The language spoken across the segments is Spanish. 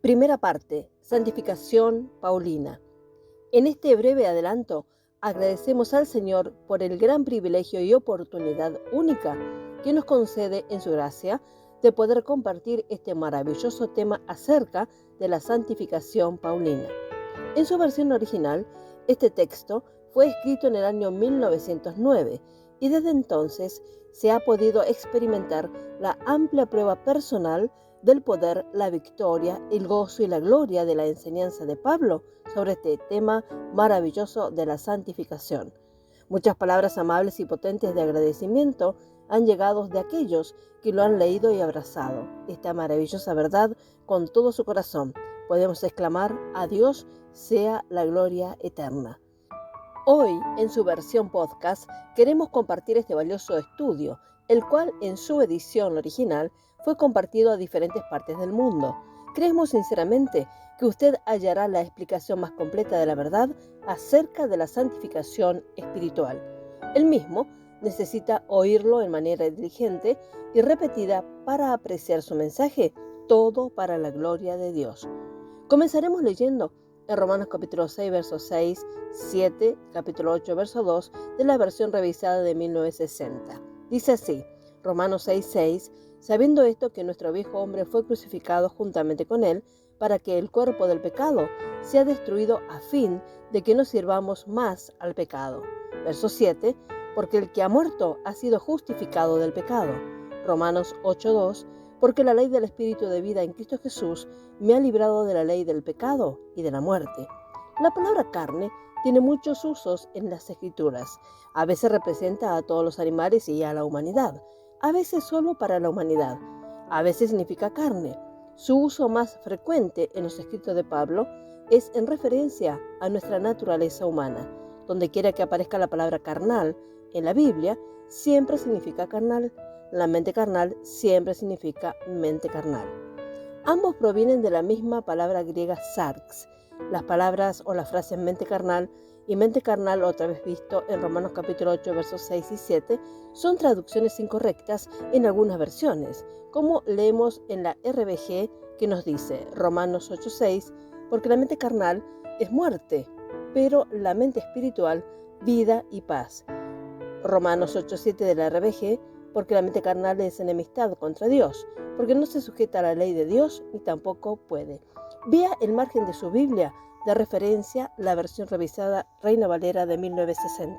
Primera parte, santificación paulina. En este breve adelanto, agradecemos al Señor por el gran privilegio y oportunidad única que nos concede en su gracia de poder compartir este maravilloso tema acerca de la santificación paulina. En su versión original, este texto fue escrito en el año 1909 y desde entonces se ha podido experimentar la amplia prueba personal del poder, la victoria, el gozo y la gloria de la enseñanza de Pablo sobre este tema maravilloso de la santificación. Muchas palabras amables y potentes de agradecimiento han llegado de aquellos que lo han leído y abrazado esta maravillosa verdad con todo su corazón. Podemos exclamar: a Dios sea la gloria eterna. Hoy, en su versión podcast, queremos compartir este valioso estudio, el cual en su edición original fue compartido a diferentes partes del mundo. Creemos sinceramente que usted hallará la explicación más completa de la verdad acerca de la santificación espiritual. El mismo necesita oírlo en manera diligente y repetida para apreciar su mensaje, todo para la gloria de Dios. Comenzaremos leyendo en Romanos capítulo 6, versos 6, 7, capítulo 8, verso 2 de la versión revisada de 1960. Dice así, Romanos 6, 6, sabiendo esto que nuestro viejo hombre fue crucificado juntamente con él, para que el cuerpo del pecado sea destruido a fin de que no sirvamos más al pecado. Verso 7, porque el que ha muerto ha sido justificado del pecado. Romanos 8, 2, porque la ley del Espíritu de vida en Cristo Jesús me ha librado de la ley del pecado y de la muerte. La palabra carne tiene muchos usos en las Escrituras. A veces representa a todos los animales y a la humanidad. A veces solo para la humanidad. A veces significa carne. Su uso más frecuente en los escritos de Pablo es en referencia a nuestra naturaleza humana. Donde quiera que aparezca la palabra carnal en la Biblia, siempre significa carnal. La mente carnal siempre significa mente carnal. Ambos provienen de la misma palabra griega sarx. Las palabras o las frases mente carnal y mente carnal, otra vez visto en Romanos capítulo 8, versos 6 y 7, son traducciones incorrectas en algunas versiones, como leemos en la RBG, que nos dice Romanos 8, 6, porque la mente carnal es muerte, pero la mente espiritual, vida y paz. Romanos 8, 7 de la RBG, porque la mente carnal es enemistad contra Dios, porque no se sujeta a la ley de Dios ni tampoco puede. Vea el margen de su Biblia de referencia la versión revisada Reina Valera de 1960.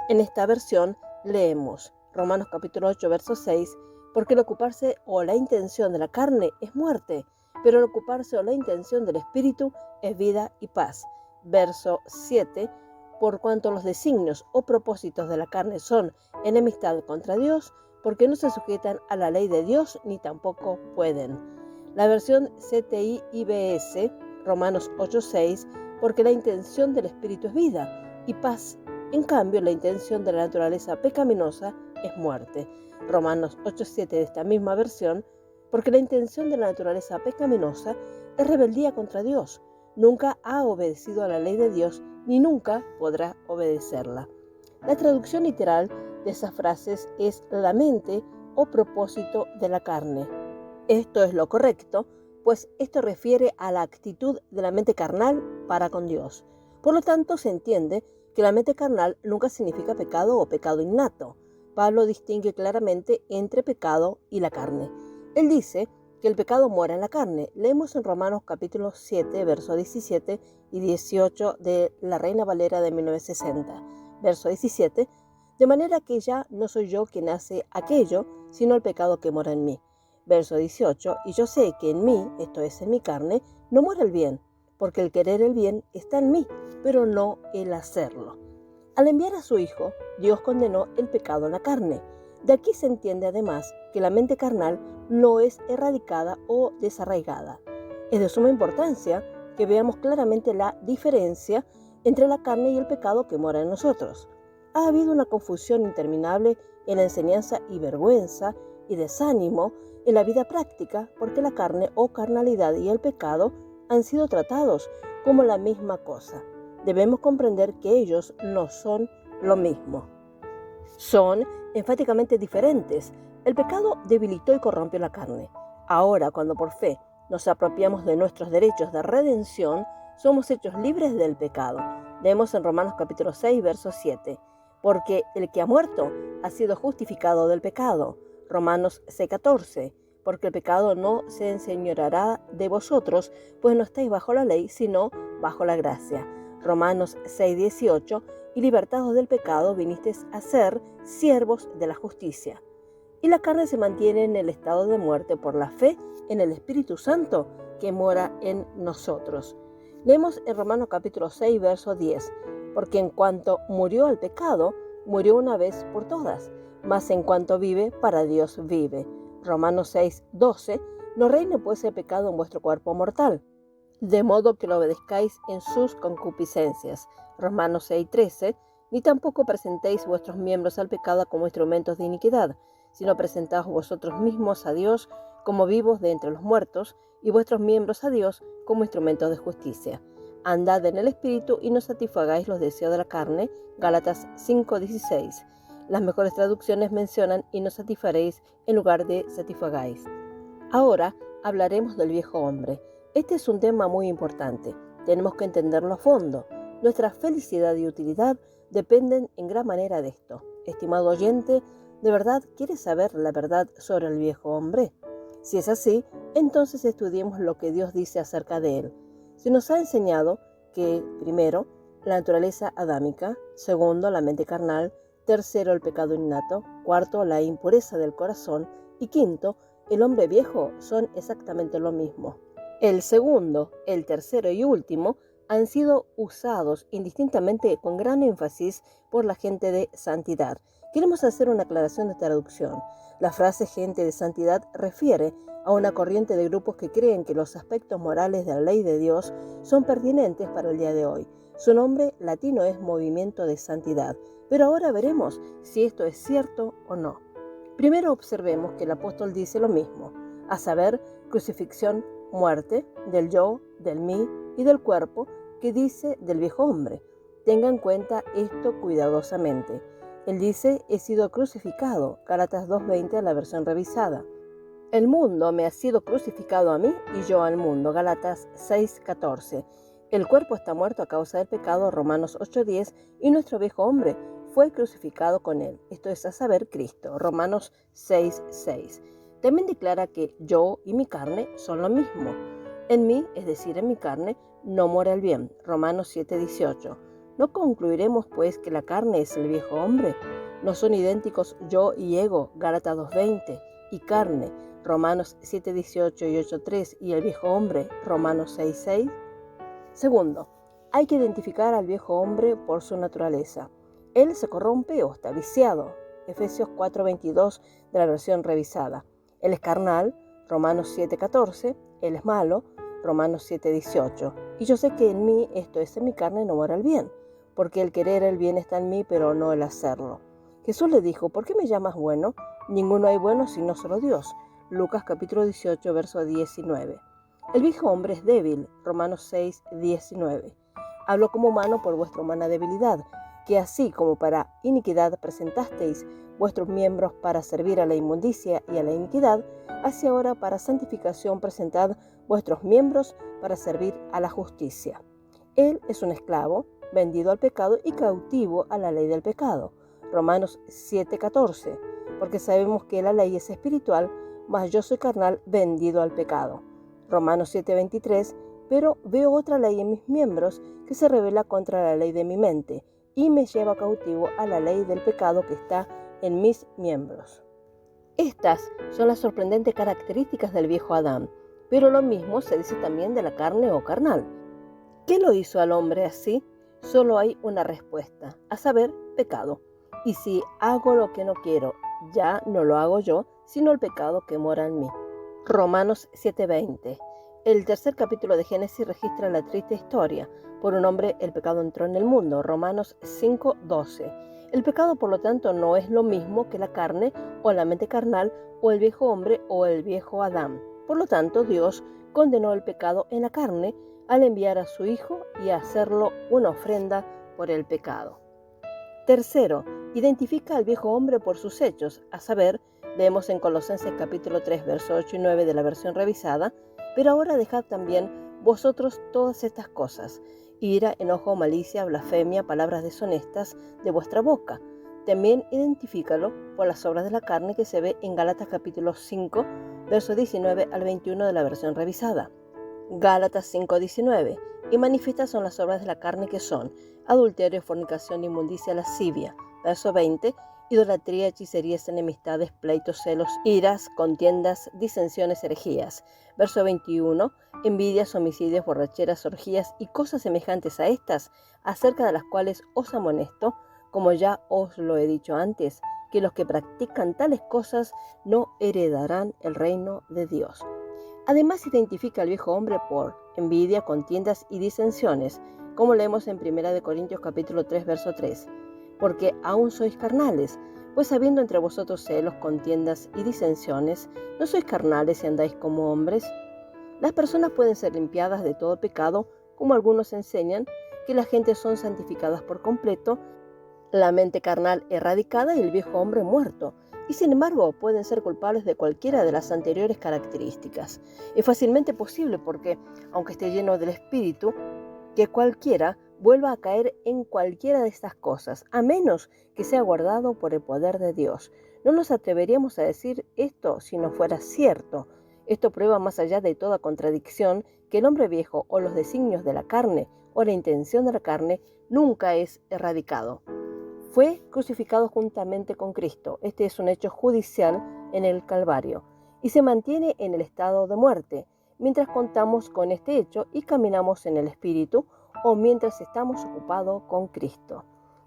En esta versión leemos Romanos capítulo 8, verso 6, porque el ocuparse o la intención de la carne es muerte, pero el ocuparse o la intención del espíritu es vida y paz. Verso 7, por cuanto los designios o propósitos de la carne son enemistad contra Dios, porque no se sujetan a la ley de Dios ni tampoco pueden. La versión CTI-IBS, Romanos 8:6, porque la intención del espíritu es vida y paz. En cambio, la intención de la naturaleza pecaminosa es muerte. Romanos 8:7 de esta misma versión, porque la intención de la naturaleza pecaminosa es rebeldía contra Dios. Nunca ha obedecido a la ley de Dios ni nunca podrá obedecerla. La traducción literal de esas frases es la mente o propósito de la carne. Esto es lo correcto, pues esto refiere a la actitud de la mente carnal para con Dios. Por lo tanto, se entiende que la mente carnal nunca significa pecado o pecado innato. Pablo distingue claramente entre pecado y la carne. Él dice que el pecado mora en la carne. Leemos en Romanos capítulo 7, versos 17 y 18 de la Reina Valera de 1960. Verso 17, de manera que ya no soy yo quien hace aquello, sino el pecado que mora en mí. Verso 18, y yo sé que en mí, esto es en mi carne, no mora el bien, porque el querer el bien está en mí, pero no el hacerlo. Al enviar a su Hijo, Dios condenó el pecado en la carne. De aquí se entiende además que la mente carnal no es erradicada o desarraigada. Es de suma importancia que veamos claramente la diferencia entre la carne y el pecado que mora en nosotros. Ha habido una confusión interminable en la enseñanza y vergüenza y desánimo en la vida práctica porque la carne o carnalidad y el pecado han sido tratados como la misma cosa. Debemos comprender que ellos no son lo mismo. Son enfáticamente diferentes. El pecado debilitó y corrompió la carne. Ahora, cuando por fe nos apropiamos de nuestros derechos de redención, somos hechos libres del pecado. Leemos en Romanos capítulo 6, verso 7. Porque el que ha muerto ha sido justificado del pecado. Romanos 6:14. Porque el pecado no se enseñoreará de vosotros, pues no estáis bajo la ley, sino bajo la gracia. Romanos 6:18. Y libertados del pecado vinisteis a ser siervos de la justicia. Y la carne se mantiene en el estado de muerte por la fe en el Espíritu Santo que mora en nosotros. Leemos en Romanos capítulo 6, verso 10. Porque en cuanto murió al pecado, murió una vez por todas, mas en cuanto vive, para Dios vive. Romanos 6, 12. No reine pues el pecado en vuestro cuerpo mortal, de modo que lo obedezcáis en sus concupiscencias. Romanos 6, 13. Ni tampoco presentéis vuestros miembros al pecado como instrumentos de iniquidad, sino presentaos vosotros mismos a Dios como vivos de entre los muertos, y vuestros miembros a Dios como instrumentos de justicia. Andad en el Espíritu y no satisfagáis los deseos de la carne. Gálatas 5:16. Las mejores traducciones mencionan y no satisfaréis en lugar de satisfagáis. Ahora hablaremos del viejo hombre. Este es un tema muy importante. Tenemos que entenderlo a fondo. Nuestra felicidad y utilidad dependen en gran manera de esto. Estimado oyente, ¿de verdad quieres saber la verdad sobre el viejo hombre? Si es así, entonces estudiemos lo que Dios dice acerca de él. Se nos ha enseñado que, primero, la naturaleza adámica, segundo, la mente carnal, tercero, el pecado innato, cuarto, la impureza del corazón y quinto, el hombre viejo son exactamente lo mismo. El segundo, el tercero y último han sido usados indistintamente con gran énfasis por la gente de santidad. Queremos hacer una aclaración de traducción. La frase gente de santidad refiere a una corriente de grupos que creen que los aspectos morales de la ley de Dios son pertinentes para el día de hoy. Su nombre latino es Movimiento de Santidad, pero ahora veremos si esto es cierto o no. Primero observemos que el apóstol dice lo mismo, a saber, crucifixión, muerte, del yo, del mí y del cuerpo, que dice del viejo hombre. Tenga en cuenta esto cuidadosamente. Él dice, he sido crucificado, Gálatas 2:20, la versión revisada. El mundo me ha sido crucificado a mí y yo al mundo, Gálatas 6:14. El cuerpo está muerto a causa del pecado, Romanos 8:10, y nuestro viejo hombre fue crucificado con él, esto es a saber, Cristo, Romanos 6:6. También declara que yo y mi carne son lo mismo. En mí, es decir, en mi carne, no mora el bien, Romanos 7:18. ¿No concluiremos, pues, que la carne es el viejo hombre? ¿No son idénticos yo y ego, Gálatas 2:20, y carne, Romanos 7:18 y 8:3, y el viejo hombre, Romanos 6:6? Segundo, hay que identificar al viejo hombre por su naturaleza. Él se corrompe o está viciado, Efesios 4:22 de la versión revisada. Él es carnal, Romanos 7:14, él es malo, Romanos 7:18. Y yo sé que en mí, esto es, en mi carne, no mora el bien, porque el querer el bien está en mí, pero no el hacerlo. Jesús le dijo, ¿por qué me llamas bueno? Ninguno hay bueno sino solo Dios. Lucas capítulo 18, verso 19. El viejo hombre es débil, Romanos 6:19. Hablo como humano por vuestra humana debilidad, que así como para iniquidad presentasteis vuestros miembros para servir a la inmundicia y a la iniquidad, así ahora para santificación presentad vuestros miembros para servir a la justicia. Él es un esclavo, vendido al pecado y cautivo a la ley del pecado. Romanos 7:14, porque sabemos que la ley es espiritual, mas yo soy carnal, vendido al pecado. Romanos 7:23, pero veo otra ley en mis miembros que se rebela contra la ley de mi mente y me lleva cautivo a la ley del pecado que está en mis miembros. Estas son las sorprendentes características del viejo Adán, pero lo mismo se dice también de la carne o carnal. ¿Qué lo hizo al hombre así? Solo hay una respuesta, a saber, pecado. Y si hago lo que no quiero, ya no lo hago yo, sino el pecado que mora en mí. Romanos 7:20. El tercer capítulo de Génesis registra la triste historia. Por un hombre el pecado entró en el mundo. Romanos 5:12. El pecado, por lo tanto, no es lo mismo que la carne o la mente carnal o el viejo hombre o el viejo Adán. Por lo tanto, Dios condenó el pecado en la carne al enviar a su Hijo y hacerlo una ofrenda por el pecado. Tercero, identifica al viejo hombre por sus hechos, a saber, leemos en Colosenses capítulo 3, verso 8 y 9 de la versión revisada, Pero ahora dejad también vosotros todas estas cosas: ira, enojo, malicia, blasfemia, palabras deshonestas de vuestra boca. También identifícalo por las obras de la carne que se ve en Gálatas capítulo 5, versos 19 al 21 de la versión revisada. Gálatas 5:19. Y manifiestas son las obras de la carne, que son adulterio, fornicación, inmundicia, lascivia. Verso 20. Idolatría, hechicerías, enemistades, pleitos, celos, iras, contiendas, disensiones, herejías. Verso 21. Envidias, homicidios, borracheras, orgías y cosas semejantes a estas, acerca de las cuales os amonesto, como ya os lo he dicho antes, que los que practican tales cosas no heredarán el reino de Dios. Además, identifica al viejo hombre por envidia, contiendas y disensiones, como leemos en 1 Corintios capítulo 3, verso 3. Porque aún sois carnales, pues habiendo entre vosotros celos, contiendas y disensiones, ¿no sois carnales y andáis como hombres? Las personas pueden ser limpiadas de todo pecado, como algunos enseñan, que las gentes son santificadas por completo, la mente carnal erradicada y el viejo hombre muerto, y sin embargo pueden ser culpables de cualquiera de las anteriores características. Es fácilmente posible porque, aunque esté lleno del Espíritu, que cualquiera vuelva a caer en cualquiera de estas cosas, a menos que sea guardado por el poder de Dios. No nos atreveríamos a decir esto si no fuera cierto. Esto prueba, más allá de toda contradicción, que el hombre viejo o los designios de la carne o la intención de la carne nunca es erradicado. Fue crucificado juntamente con Cristo. Este es un hecho judicial en el Calvario y se mantiene en el estado de muerte mientras contamos con este hecho y caminamos en el Espíritu, o mientras estamos ocupados con Cristo.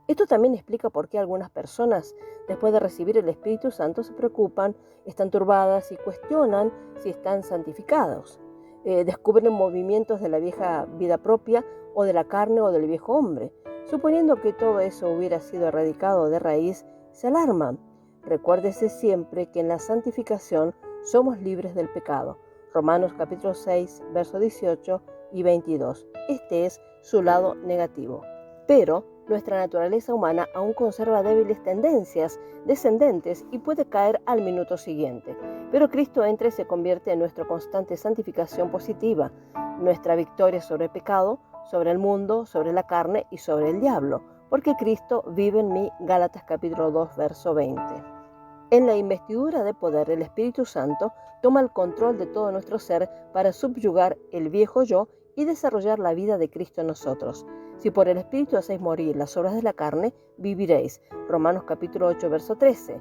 Esto también explica por qué algunas personas, después de recibir el Espíritu Santo, se preocupan, están turbadas y cuestionan si están santificados. Descubren movimientos de la vieja vida propia o de la carne o del viejo hombre. Suponiendo que todo eso hubiera sido erradicado de raíz, se alarman. Recuérdese siempre que en la santificación somos libres del pecado. Romanos capítulo 6, versos 18 y 22. Este es su lado negativo. Pero nuestra naturaleza humana aún conserva débiles tendencias descendentes y puede caer al minuto siguiente. Pero Cristo entra y se convierte en nuestra constante santificación positiva, nuestra victoria sobre el pecado, sobre el mundo, sobre la carne y sobre el diablo, porque Cristo vive en mí. Gálatas capítulo 2, verso 20. En la investidura de poder, el Espíritu Santo toma el control de todo nuestro ser para subyugar el viejo yo y desarrollar la vida de Cristo en nosotros. Si por el Espíritu hacéis morir las obras de la carne, viviréis. Romanos capítulo 8, verso 13.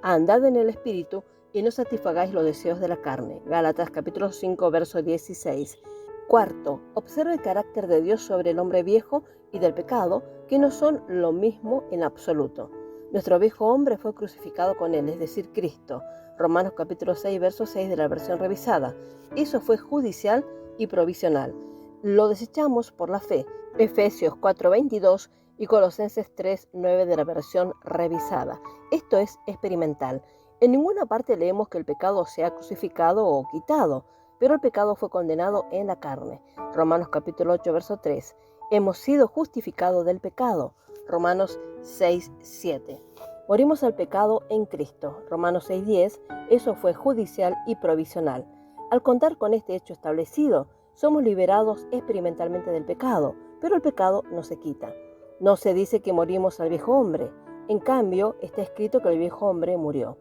Andad en el Espíritu y no satisfagáis los deseos de la carne. Gálatas capítulo 5, verso 16. Cuarto, observa el carácter de Dios sobre el hombre viejo y del pecado, que no son lo mismo en absoluto. Nuestro viejo hombre fue crucificado con él, es decir, Cristo. Romanos capítulo 6, verso 6 de la versión revisada. Eso fue judicial y provisional. Lo desechamos por la fe. Efesios 4:22 y Colosenses 3:9 de la versión revisada. Esto es experimental. En ninguna parte leemos que el pecado sea crucificado o quitado, pero el pecado fue condenado en la carne. Romanos capítulo 8, verso 3. Hemos sido justificados del pecado. Romanos 6:7. Morimos al pecado en Cristo. Romanos 6:10. Eso fue judicial y provisional. Al contar con este hecho establecido, somos liberados experimentalmente del pecado, pero el pecado no se quita. No se dice que morimos al viejo hombre. En cambio, está escrito que el viejo hombre murió.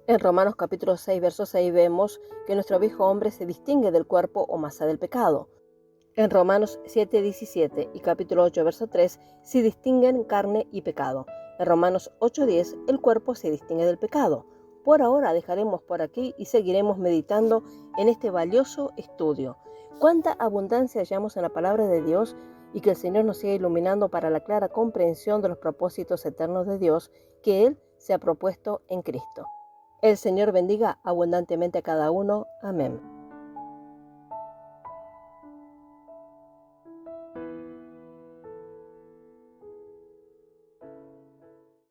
En Romanos capítulo 6, verso 6 vemos que nuestro viejo hombre se distingue del cuerpo o masa del pecado. En Romanos 7:17 y capítulo 8, verso 3 se distinguen carne y pecado. En Romanos 8:10 el cuerpo se distingue del pecado. Por ahora dejaremos por aquí y seguiremos meditando en este valioso estudio. Cuánta abundancia hallamos en la palabra de Dios, y que el Señor nos siga iluminando para la clara comprensión de los propósitos eternos de Dios que Él se ha propuesto en Cristo. El Señor bendiga abundantemente a cada uno. Amén.